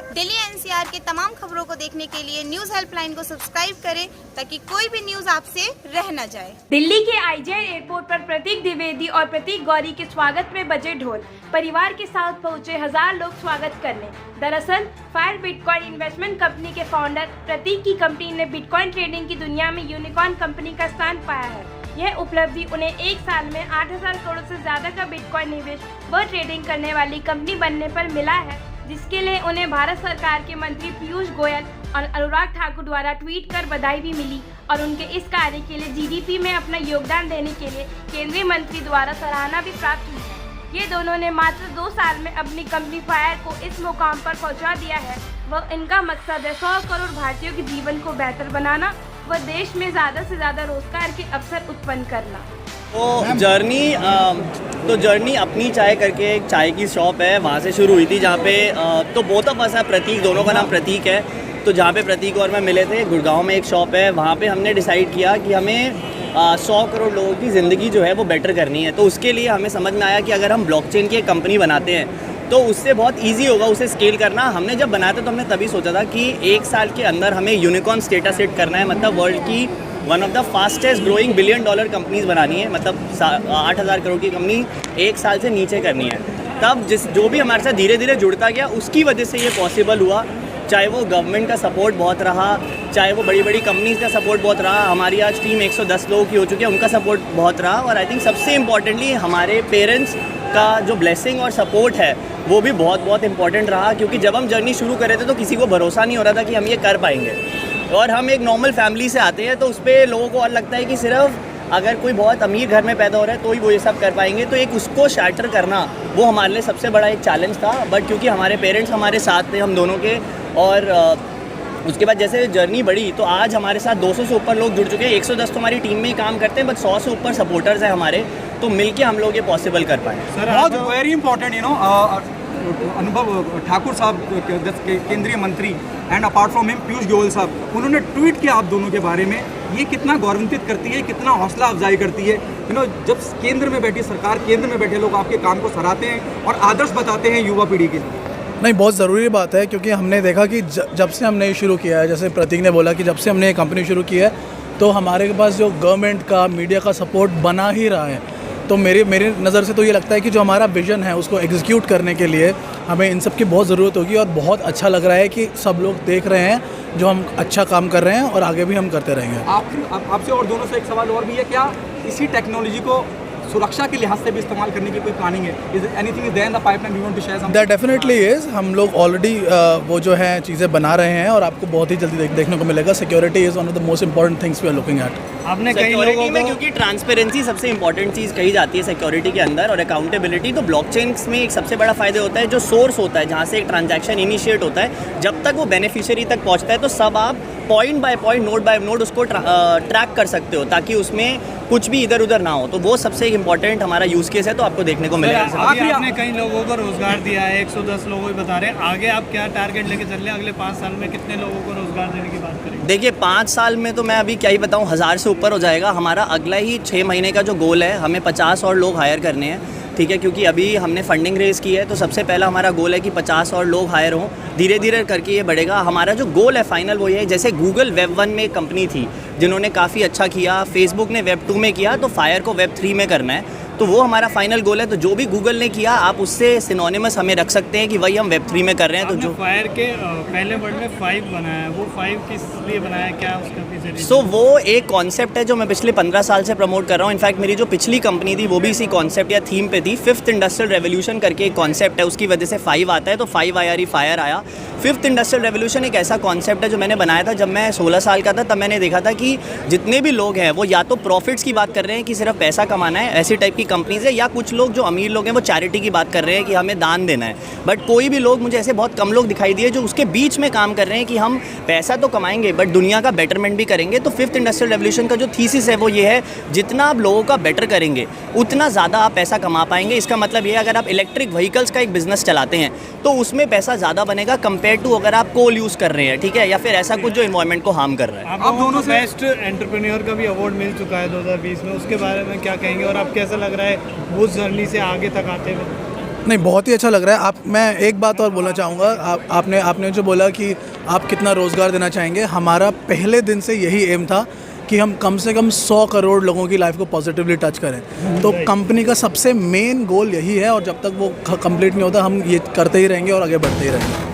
Delhi NCR के तमाम खबरों को देखने के लिए न्यूज हेल्पलाइन को सब्सक्राइब करें ताकि कोई भी न्यूज आपसे रह न जाए। दिल्ली के आईजीआई एयरपोर्ट पर प्रतीक द्विवेदी और प्रतीक गौरी के स्वागत में बजे ढोल। परिवार के साथ पहुंचे 1000 लोग स्वागत करने। दरअसल फायर बिटकॉइन इन्वेस्टमेंट कंपनी के फाउंडर प्रतीक की कंपनी ने बिटकॉइन ट्रेडिंग की दुनिया में यूनिकॉर्न कंपनी का स्थान पाया है। यह उपलब्धि उन्हें एक साल में 8000 करोड़ से ज्यादा का बिटकॉइन निवेश व ट्रेडिंग करने वाली कंपनी बनने पर मिला है, जिसके लिए उन्हें भारत सरकार के मंत्री पीयूष गोयल और अनुराग ठाकुर द्वारा ट्वीट कर बधाई भी मिली और उनके इस कार्य के लिए जीडीपी में अपना योगदान देने के लिए केंद्रीय मंत्री द्वारा सराहना भी प्राप्त हुई है। ये दोनों ने मात्र 2 साल में अपनी कंपनी फायर को इस मुकाम पर पहुंचा दिया है। वह इनका मकसद है 100 करोड़ भारतीयों के जीवन को बेहतर बनाना व देश में ज़्यादा से ज़्यादा रोजगार के अवसर उत्पन्न करना। तो जर्नी अपनी चाय करके एक चाय की शॉप है, वहाँ से शुरू हुई थी, जहाँ पे तो बोथ ऑफ अस है, प्रतीक, दोनों का नाम प्रतीक है। तो जहाँ पे प्रतीक और मैं मिले थे, गुड़गांव में एक शॉप है, वहाँ पे हमने डिसाइड किया कि हमें 100 करोड़ लोगों की ज़िंदगी जो है वो बेटर करनी है। तो उसके लिए हमें समझ में आया कि अगर हम ब्लॉकचेन की एक कंपनी बनाते हैं तो उससे बहुत ईजी होगा उसे स्केल करना। हमने जब बनाया था तो हमने तभी सोचा था कि 1 साल के अंदर हमें यूनिकॉर्न स्टेटस सेट करना है, मतलब वर्ल्ड की one of the fastest growing $1 billion companies बनानी है, मतलब 8000 करोड़ की कंपनी 1 साल से नीचे करनी है। तब जो भी हमारे साथ धीरे धीरे जुड़ता गया उसकी वजह से ये पॉसिबल हुआ। चाहे वो गवर्नमेंट का सपोर्ट बहुत रहा, चाहे वो बड़ी बड़ी कंपनीज़ का सपोर्ट बहुत रहा। हमारी आज टीम 110 लोगों की हो चुकी है, उनका सपोर्ट बहुत रहा। और आई थिंक सबसे इम्पॉर्टेंटली हमारे पेरेंट्स का जो ब्लेसिंग और सपोर्ट है वो भी बहुत बहुत इंपॉर्टेंट रहा, क्योंकि जब हम जर्नी शुरू कर रहे थे तो किसी को भरोसा नहीं हो रहा था कि हम ये कर पाएंगे। और हम एक नॉर्मल फैमिली से आते हैं तो उस पर लोगों को और लगता है कि सिर्फ अगर कोई बहुत अमीर घर में पैदा हो रहा है तो ही वो ये सब कर पाएंगे। तो एक उसको शैटर करना वो हमारे लिए सबसे बड़ा एक चैलेंज था। बट क्योंकि हमारे पेरेंट्स हमारे साथ थे, हम दोनों के, और उसके बाद जैसे जर्नी बढ़ी तो आज हमारे साथ 200 से ऊपर लोग जुड़ चुके हैं। 110 तो हमारी टीम में ही काम करते हैं, बट 100 से ऊपर सपोर्टर्स हैं हमारे, तो मिलके हम लोग ये पॉसिबल कर पाए। सर बहुत वेरी इंपॉर्टेंट अनुभव ठाकुर साहब केंद्रीय मंत्री and apart from him Piyush Goyal साहब, उन्होंने ट्वीट किया आप दोनों के बारे में। ये कितना गौरवान्वित करती है, कितना हौसला अफजाई करती है। जब केंद्र में बैठी सरकार, केंद्र में बैठे लोग आपके काम को सराहते हैं और आदर्श बताते हैं युवा पीढ़ी के लिए। नहीं, बहुत ज़रूरी बात है, क्योंकि हमने देखा कि जब से हमने शुरू किया है, जैसे प्रतीक ने बोला कि जब से हमने ये कंपनी शुरू की है तो हमारे पास जो गवर्नमेंट का, मीडिया का सपोर्ट बना ही रहा है। तो मेरी नज़र से तो ये लगता है कि जो हमारा विज़न है उसको एग्जीक्यूट करने के लिए हमें इन सब की बहुत ज़रूरत होगी। और बहुत अच्छा लग रहा है कि सब लोग देख रहे हैं जो हम अच्छा काम कर रहे हैं और आगे भी हम करते रहेंगे। आपसे और दोनों से एक सवाल और भी है, क्या इसी टेक्नोलॉजी को सुरक्षा के लिहाज से भी इस्तेमाल करने की कोई प्लानिंग है? Is anything is there in the pipeline you want to share? That definitely is. हम लोग ऑलरेडी वो जो है चीज़ें बना रहे हैं और आपको बहुत ही जल्दी देखने को मिलेगा। Security is one of the most important things we are looking at. आपने कई लोगों में, क्योंकि ट्रांसपेरेंसी सबसे इंपॉर्टेंट चीज़ कही जाती है सिक्योरिटी के अंदर, और अकाउंटेबिलिटी, तो ब्लॉकचेन्स में एक सबसे बड़ा फ़ायदा होता है जो सोर्स होता है जहाँ से एक ट्रांजैक्शन इनिशिएट होता है, जब तक वो बेनिफिशियरी तक पहुँचता है तो सब आप point by point, node by node उसको ट्रैक कर सकते हो ताकि उसमें कुछ भी इधर उधर ना हो। तो वो सबसे इम्पॉर्टेंट हमारा यूज़ केस है, तो आपको देखने को मिलेगा। आपने कई लोगों को रोजगार दिया है, 110 लोगों को बता रहे हैं, आगे आप क्या टारगेट लेके चल रहे हैं? अगले 5 साल में कितने लोगों को रोजगार देने की बात करें? देखिए 5 साल में तो मैं अभी क्या ही बताऊं, 1000 से ऊपर हो जाएगा। हमारा अगला ही 6 महीने का जो गोल है, हमें 50 और लोग हायर करने हैं, ठीक है, क्योंकि अभी हमने फंडिंग रेज़ की है। तो सबसे पहला हमारा गोल है कि 50 और लोग हायर हों, धीरे धीरे करके ये बढ़ेगा। हमारा जो गोल है फाइनल वो ये है, जैसे गूगल वेब 1 में एक कंपनी थी जिन्होंने काफ़ी अच्छा किया, फेसबुक ने वेब 2 में किया, तो फायर को वेब 3 में करना है। तो वो हमारा फाइनल गोल है। तो जो भी गूगल ने किया आप उससे सिनोनिमस हमें रख सकते हैं कि वही हम वेब 3 में कर रहे हैं। तो जो फायर के पहले वर्ड में 5 बनाया है, वो 5 किस लिए बनाया है, क्या उसका पीछे? सो वो एक कॉन्सेप्ट है जो मैं पिछले 15 साल से प्रमोट कर रहा हूँ। इनफैक्ट मेरी जो पिछली कंपनी थी वो भी इसी कॉन्सेप्ट या थीम पे थी। 5th इंडस्ट्रियल रेवोल्यूशन करके एक कॉन्सेप्ट है, उसकी वजह से 5 आता है, तो 5 IRE फायर आया। 5th इंडस्ट्रियल रेवोल्यूशन एक ऐसा कॉन्सेप्ट है जो मैंने बनाया था जब मैं 16 साल का था। तब मैंने देखा था कि जितने भी लोग हैं वो या तो प्रॉफिट्स की बात कर रहे हैं कि सिर्फ पैसा कमाना है, ऐसी टाइप की कंपनीज है, या कुछ लोग जो अमीर लोग हैं वो चैरिटी की बात कर रहे हैं कि हमें दान देना है। बट कोई भी लोग, मुझे ऐसे बहुत कम लोग दिखाई दिए जो उसके बीच में काम कर रहे हैं कि हम पैसा तो कमाएंगे बट दुनिया का बेटरमेंट भी करेंगे। तो 5th इंडस्ट्रियल रेवोल्यूशन का जो थीसिस है वो ये है, जितना आप लोगों का बेटर करेंगे उतना ज़्यादा आप पैसा कमा पाएंगे। इसका मतलब ये है, अगर आप इलेक्ट्रिक व्हीकल्स का एक बिजनेस चलाते हैं तो उसमें पैसा ज़्यादा बनेगा कंपेयर टू अगर आप कोल यूज़ कर रहे हैं, ठीक है, या फिर ऐसा कुछ जो इन्वायरमेंट को हार्म कर रहा है। आप दोनों से बेस्ट एंटरप्रेन्योर का भी अवार्ड मिल चुका है 2020 में, उसके बारे में क्या कहेंगे और आप कैसा लग रहा है उस जर्नी से आगे तक आते हुए? नहीं, बहुत ही अच्छा लग रहा है। मैं एक बात और बोलना चाहूँगा, आपने जो बोला कि आप कितना रोज़गार देना चाहेंगे, हमारा पहले दिन से यही एम था कि हम कम से कम 100 करोड़ लोगों की लाइफ को पॉजिटिवली टच करें। तो कंपनी का सबसे मेन गोल यही है, और जब तक वो कंप्लीट नहीं होता हम ये करते ही रहेंगे और आगे बढ़ते ही रहेंगे।